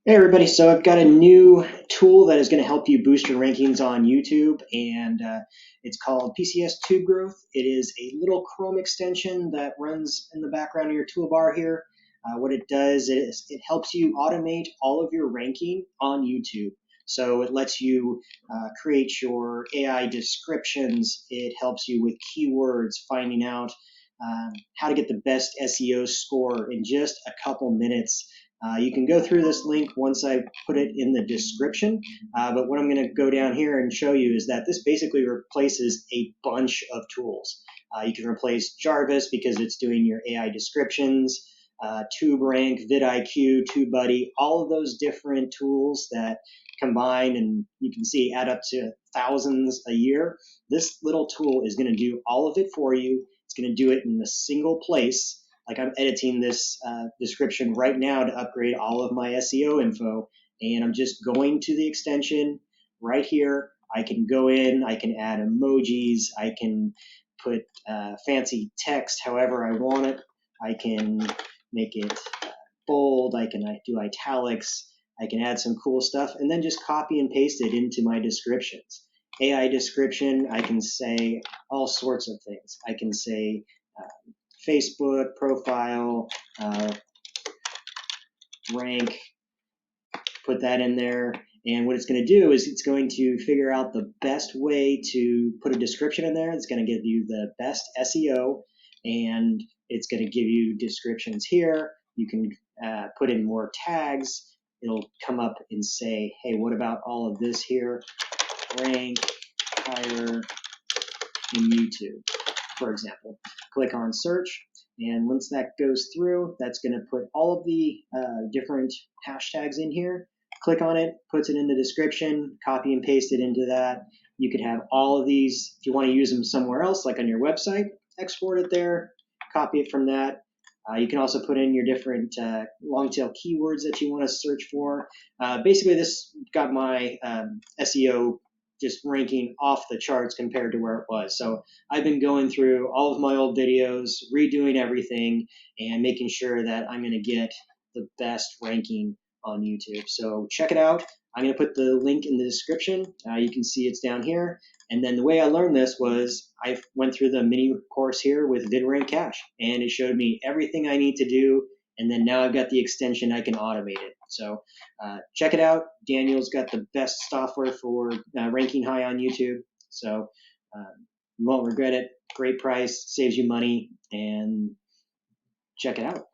Hey everybody, so I've got a new tool that is going to help you boost your rankings on YouTube, and it's called PCS Tube Growth. It is a little Chrome extension that runs in the background of your toolbar here. What it does is it helps you automate all of your ranking on YouTube. So it lets you create your AI descriptions. It helps you with keywords, finding out how to get the best SEO score in just a couple minutes. You can go through this link once I put it in the description, but what I'm going to go down here and show you is that this basically replaces a bunch of tools. You can replace Jarvis because it's doing your AI descriptions, TubeRank, vidIQ, TubeBuddy, all of those different tools that combine and you can see add up to thousands a year. This little tool is going to do all of it for you. It's going to do it in a single place. Like I'm editing this description right now to upgrade all of my SEO info, and I'm just going to the extension right here. I can go in, I can add emojis, I can put fancy text however I want it. I can make it bold, I can do italics, I can add some cool stuff, and then just copy and paste it into my descriptions. AI description, I can say all sorts of things. I can say Facebook profile, rank, put that in there. And what it's going to do is it's going to figure out the best way to put a description in there. It's going to give you the best SEO, and it's going to give you descriptions here. You can put in more tags. It'll come up and say, hey, what about all of this here? Rank higher in YouTube, for example. Click on search, and once that goes through, that's going to put all of the different hashtags in here. Click on it, puts it in the description, copy and paste it into that. You could have all of these. If you want to use them somewhere else, like on your website, export it there, copy it from that. You can also put in your different long tail keywords that you want to search for. Basically, this got my SEO just ranking off the charts compared to where it was. So I've been going through all of my old videos, redoing everything, and making sure that I'm going to get the best ranking on YouTube. So check it out. I'm going to put the link in the description. You can see it's down here. And then the way I learned this was I went through the mini course here with VidRank Cache, and it showed me everything I need to do. And then now I've got the extension, I can automate it. So check it out. Daniel's got the best software for ranking high on YouTube. So you won't regret it. Great price, saves you money, and check it out.